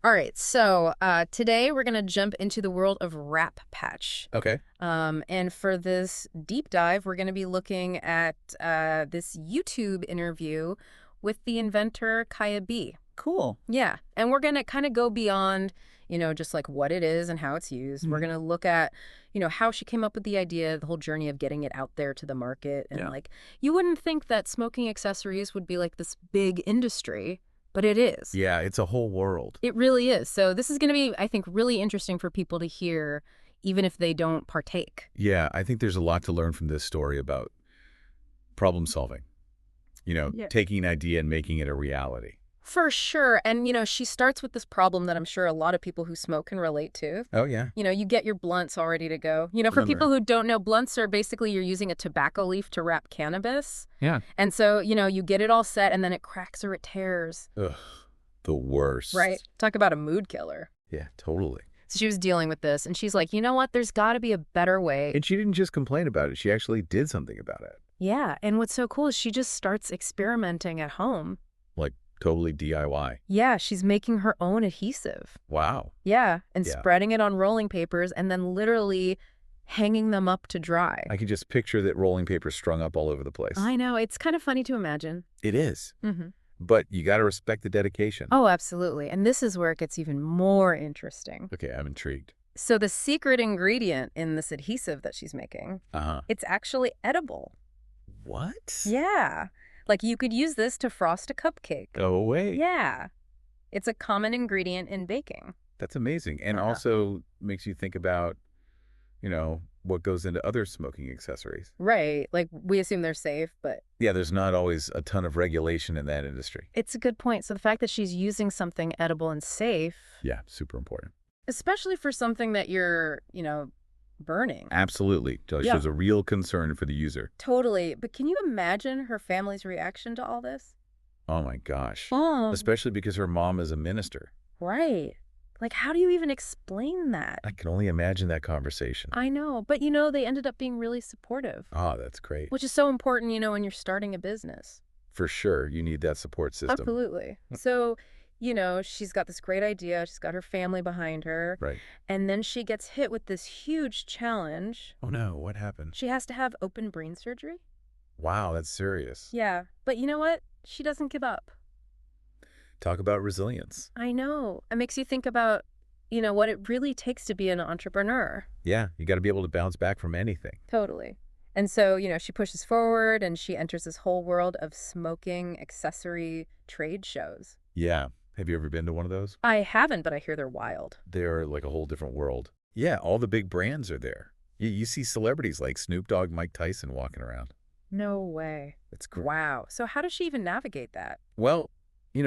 All right, so today we're going to jump into the world of Wrap Patch. Okay. And for this deep dive, we're going to be looking at this YouTube interview with the inventor Kaya B. Cool. Yeah, and we're going to kind of go beyond, just like what it is and how it's used. We're Mhm. going to look at, how she came up with the idea, the whole journey of getting it out there to the market. And Yeah. like, you wouldn't think that smoking accessories would be like this big industry, but it is. Yeah, it's a whole world. It really is. So this is going to be, I think, really interesting for people to hear, even if they don't partake. Yeah, I think there's a lot to learn from this story about problem solving. Yeah. Taking an idea and making it a reality. For sure. And, she starts with this problem that I'm sure a lot of people who smoke can relate to. Oh, yeah. You get your blunts all ready to go. For Remember. people who don't know, blunts are basically you're using a tobacco leaf to wrap cannabis. Yeah. And so, you get it all set and then it cracks or it tears. Ugh, the worst. Right. Talk about a mood killer. Yeah, totally. So she was dealing with this and she's like, you know what? There's got to be a better way. And she didn't just complain about it. She actually did something about it. Yeah. And what's so cool is she just starts experimenting at home. Like totally DIY. Yeah, she's making her own adhesive. Wow. Yeah, and Yeah. spreading it on rolling papers and then literally hanging them up to dry. I can just picture that rolling paper strung up all over the place. I know, it's kind of funny to imagine. It is. Mm-hmm. But you got to respect the dedication. Oh, absolutely. And this is where it gets even more interesting. Okay, I'm intrigued. So the secret ingredient in this adhesive that she's making, Uh-huh. it's actually edible. What? Yeah. Like you could use this to frost a cupcake. Go away. Yeah. It's a common ingredient in baking. That's amazing. And Uh-huh. also makes you think about, what goes into other smoking accessories. Right. Like we assume they're safe, but Yeah, there's not always a ton of regulation in that industry. it's a good point. So the fact that she's using something edible and safe, Yeah, super important. especially for something that you're, burning. Absolutely. Yeah. Shows a real concern for the user. Totally. But can you imagine her family's reaction to all this? Oh my gosh. Oh, Especially because her mom is a minister. right. Like, how do you even explain that? I can only imagine that conversation. I know. But, they ended up being really supportive, Oh, that's great. which is so important, when you're starting a business. For sure, you need that support system. Absolutely. So, she's got this great idea. She's got her family behind her. Right. And then she gets hit with this huge challenge. Oh no, what happened? She has to have open brain surgery. Wow, that's serious. Yeah. But you know what? She doesn't give up. Talk about resilience. I know. It makes you think about, what it really takes to be an entrepreneur. Yeah, you got to be able to bounce back from anything. Totally. And so, she pushes forward and she enters this whole world of smoking accessory trade shows. Yeah. Have you ever been to one of those? I haven't, but I hear they're wild. They're like a whole different world. Yeah, all the big brands are there. You see celebrities like Snoop Dogg, Mike Tyson walking around. No way. It's great. Wow. So how does she even navigate that? Well,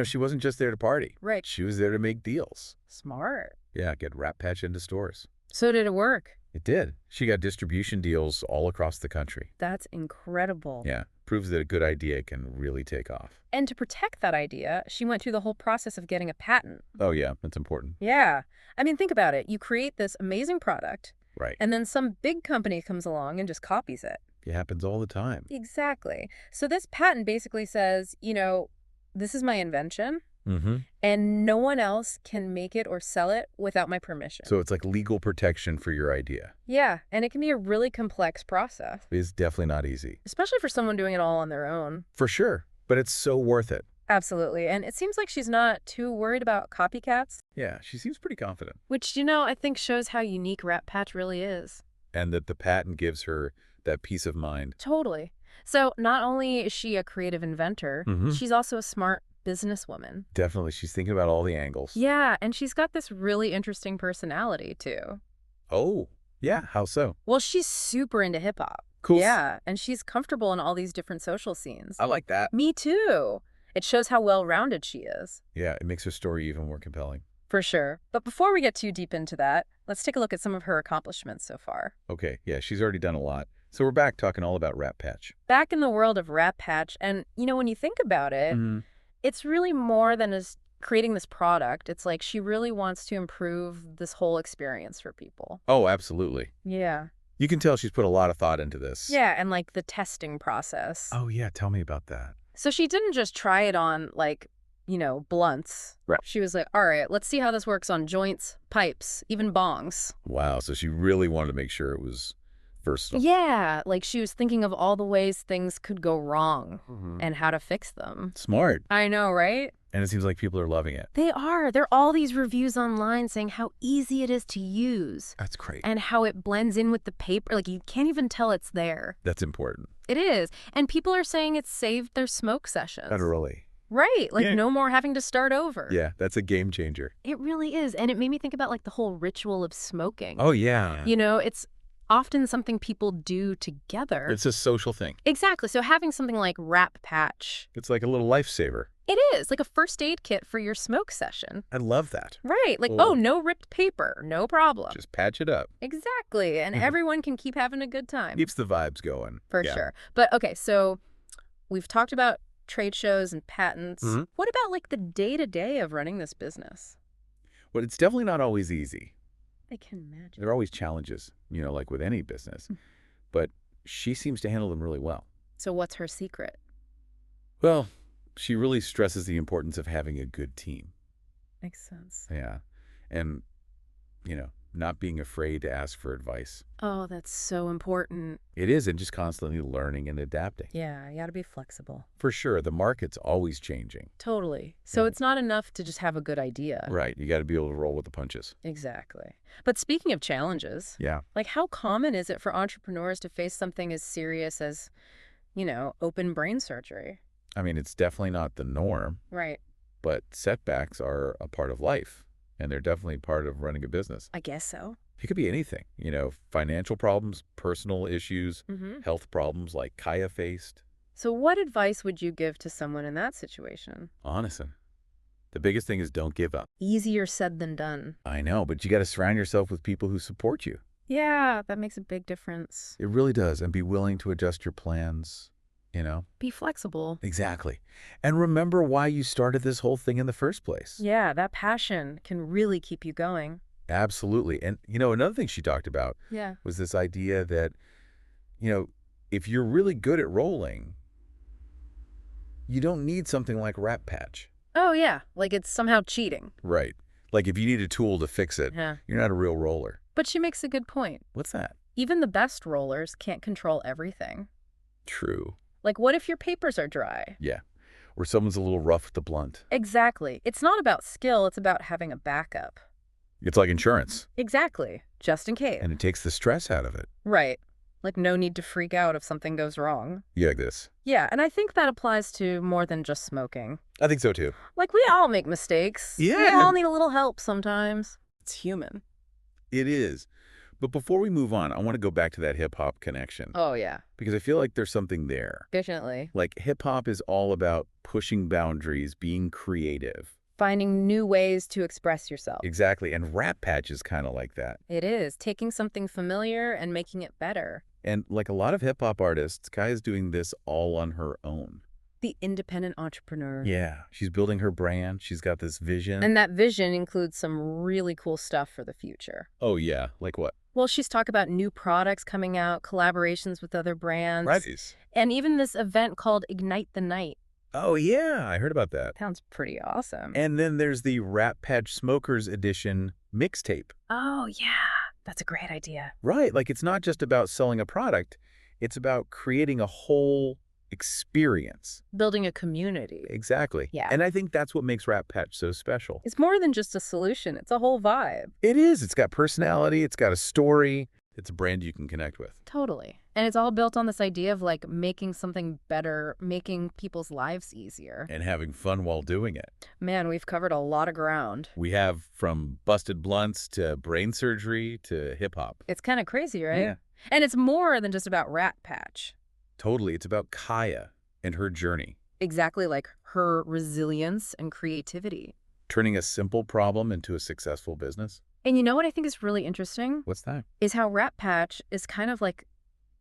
she wasn't just there to party. Right. She was there to make deals. Smart. Yeah, get Wrap Patch into stores. So did it work? It did. She got distribution deals all across the country. That's incredible. Yeah, proves that a good idea can really take off. And to protect that idea, she went through the whole process of getting a patent. Oh, yeah, that's important. Yeah. I mean, think about it. You create this amazing product, Right. and then some big company comes along and just copies it. It happens all the time. Exactly. So this patent basically says, this is my invention, Mm-hmm. and no one else can make it or sell it without my permission. So it's like legal protection for your idea. Yeah, and it can be a really complex process, It's definitely not easy. especially for someone doing it all on their own. For sure. But it's so worth it. Absolutely. And it seems like she's not too worried about copycats, Yeah, she seems pretty confident. which, I think shows how unique Wrap Patch really is. And that the patent gives her that peace of mind. Totally. So not only is she a creative inventor, Mhm. she's also a smart businesswoman. Definitely. She's thinking about all the angles. Yeah, and she's got this really interesting personality, too. Oh, yeah. How so? Well, she's super into hip hop. Cool. Yeah, and she's comfortable in all these different social scenes. I like that. Me too. It shows how well-rounded she is. Yeah, it makes her story even more compelling. For sure. But before we get too deep into that, let's take a look at some of her accomplishments so far. Okay, yeah, she's already done a lot. So we're back talking all about Wrap Patch. Back in the world of Wrap Patch, and, when you think about it, it's really more than just creating this product. It's like she really wants to improve this whole experience for people. Oh, absolutely. Yeah. You can tell she's put a lot of thought into this. Yeah, and like the testing process. Oh, yeah. Tell me about that. So she didn't just try it on like blunts. Right. She was like, all right, let's see how this works on joints, pipes, even bongs. Wow, so she really wanted to make sure it was versatile. Yeah, like she was thinking of all the ways things could go wrong and how to fix them. Smart. I know, right? And it seems like people are loving it. They are. There are all these reviews online saying how easy it is to use That's great. and how it blends in with the paper. Like, you can't even tell it's there. That's important. It is. And people are saying it's saved their smoke sessions. Federally. Right. Like, Yeah. no more having to start over. Yeah, that's a game changer. It really is. And it made me think about, like, the whole ritual of smoking. Oh, yeah. It's often something people do together. It's a social thing. Exactly. So having something like Wrap Patch, It's like a little lifesaver. it is like a first aid kit for your smoke session. I love that. Right. Like, Cool. oh, no ripped paper. No problem. Just patch it up. Exactly. And everyone can keep having a good time. Keeps the vibes going. For Yeah. sure. But okay, so we've talked about trade shows and patents. Mhm. What about like the day-to-day of running this business? But it's definitely not always easy. I can imagine. There are always challenges, like with any business. But she seems to handle them really well. So what's her secret? Well, she really stresses the importance of having a good team. Makes sense. Yeah. And, not being afraid to ask for advice. Oh, that's so important. It is, and just constantly learning and adapting. Yeah, you got to be flexible. For sure, the market's always changing. Totally. So Yeah. it's not enough to just have a good idea. Right. You got to be able to roll with the punches. Exactly. But speaking of challenges, Yeah. like how common is it for entrepreneurs to face something as serious as, open brain surgery? I mean, it's definitely not the norm, Right. but setbacks are a part of life, and they're definitely part of running a business. I guess so. It could be anything, financial problems, personal issues, Mm-hmm. health problems like Kaya faced. So what advice would you give to someone in that situation? Honestly, the biggest thing is don't give up. Easier said than done. I know, but you got to surround yourself with people who support you. Yeah, that makes a big difference. It really does, and be willing to adjust your plans, Be flexible. Exactly. And remember why you started this whole thing in the first place. Yeah, that passion can really keep you going. Absolutely. And, another thing she talked about Yeah. was this idea that, if you're really good at rolling, you don't need something like Wrap Patch. Oh, yeah. Like it's somehow cheating. Right. Like if you need a tool to fix it, Yeah. you're not a real roller. But she makes a good point. What's that? Even the best rollers can't control everything. True. Like, what if your papers are dry? Yeah. Or someone's a little rough with the blunt. Exactly. It's not about skill, it's about having a backup. It's like insurance, Exactly. Just in case. and it takes the stress out of it. Right. Like, no need to freak out if something goes wrong. You like this? Yeah, and I think that applies to more than just smoking. I think so too. Like, we all make mistakes. We Yeah. all need a little help sometimes. It's human. It is. But before we move on, I want to go back to that hip-hop connection. Oh, yeah. Because I feel like there's something there. Definitely. Like hip-hop is all about pushing boundaries, being creative. Finding new ways to express yourself. Exactly. And Wrap Patch is kind of like that. It is. Taking something familiar and making it better. And like a lot of hip-hop artists, Kaya's doing this all on her own. The independent entrepreneur. Yeah. She's building her brand. She's got this vision. And that vision includes some really cool stuff for the future. Oh, yeah. Like what? Well, she's talked about new products coming out, collaborations with other brands. Right. And even this event called Ignite the Night. Oh, yeah. I heard about that. Sounds pretty awesome. And then there's the Wrap Patch Smokers Edition mixtape. Oh, yeah. That's a great idea. Right. Like it's not just about selling a product. It's about creating a whole experience. Building a community. Exactly. Yeah. And I think that's what makes Wrap Patch so special. It's more than just a solution. It's a whole vibe. It is. It's got personality. It's got a story. It's a brand you can connect with. Totally. And it's all built on this idea of like making something better, making people's lives easier. And having fun while doing it. Man, we've covered a lot of ground. We have from busted blunts to brain surgery to hip hop. It's kind of crazy, right? Yeah. And it's more than just about Wrap Patch. Totally. It's about Kaya and her journey. Exactly, like her resilience and creativity. Turning a simple problem into a successful business. And you know what I think is really interesting? What's that? Is how Wrap Patch is kind of like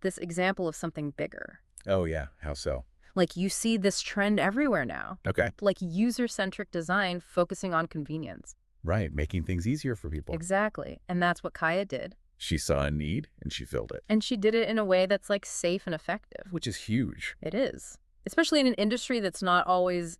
this example of something bigger. Oh, yeah. How so? Like you see this trend everywhere now. Okay. Like user-centric design focusing on convenience. Right. Making things easier for people. Exactly. And that's what Kaya did. She saw a need and she filled it. And she did it in a way that's like safe and effective. Which is huge. It is. Especially in an industry that's not always,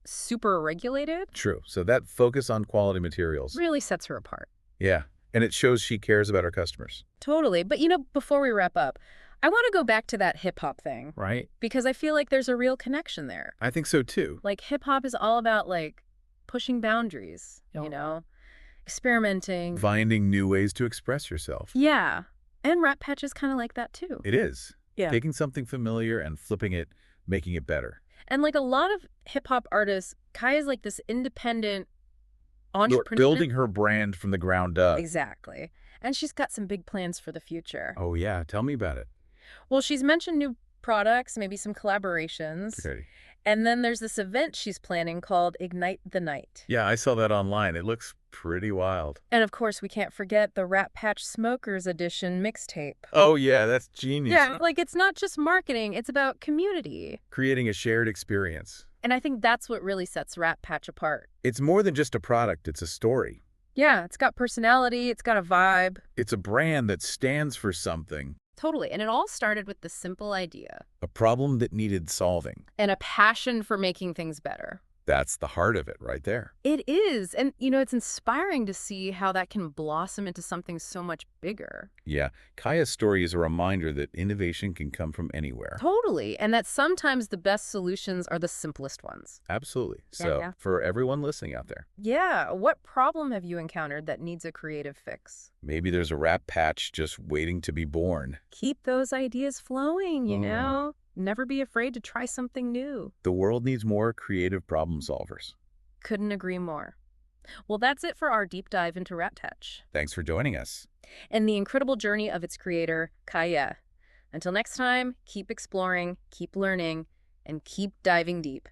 super regulated True. So that focus on quality materials. really sets her apart. Yeah. And it shows she cares about her customers. Totally. But, before we wrap up, I want to go back to that hip-hop thing. Right. Because I feel like there's a real connection there. I think so, too. Like, hip-hop is all about, pushing boundaries, experimenting. Finding new ways to express yourself. Yeah. And Rat Patch is kind of like that, too. It is. Yeah. Taking something familiar and flipping it, making it better. And a lot of hip-hop artists, Kaya's this independent entrepreneur. Building her brand from the ground up. Exactly. And she's got some big plans for the future. Oh, yeah. Tell me about it. Well, she's mentioned new products, maybe some collaborations. Okay. And then there's this event she's planning called Ignite the Night. Yeah, I saw that online. It looks pretty wild. And of course, we can't forget the Rat Patch Smokers Edition mixtape. Oh, yeah, that's genius. Yeah, it's not just marketing, it's about community. Creating a shared experience. And I think that's what really sets Rat Patch apart. It's more than just a product, it's a story. Yeah, it's got personality, it's got a vibe. It's a brand that stands for something. Totally. And it all started with the simple idea. A problem that needed solving. And a passion for making things better. That's the heart of it right there. It is. And, it's inspiring to see how that can blossom into something so much bigger. Yeah, Kaya's story is a reminder that innovation can come from anywhere. Totally. And that sometimes the best solutions are the simplest ones. Absolutely. So, Yeah. for everyone listening out there, Yeah. What problem have you encountered that needs a creative fix? maybe there's a Rat Patch just waiting to be born. Keep those ideas flowing, Never be afraid to try something new. The world needs more creative problem solvers. Couldn't agree more. Well, that's it for our deep dive into Rat Patch Thanks for joining us. and the incredible journey of its creator, Kaya. Until next time, keep exploring, keep learning, and keep diving deep.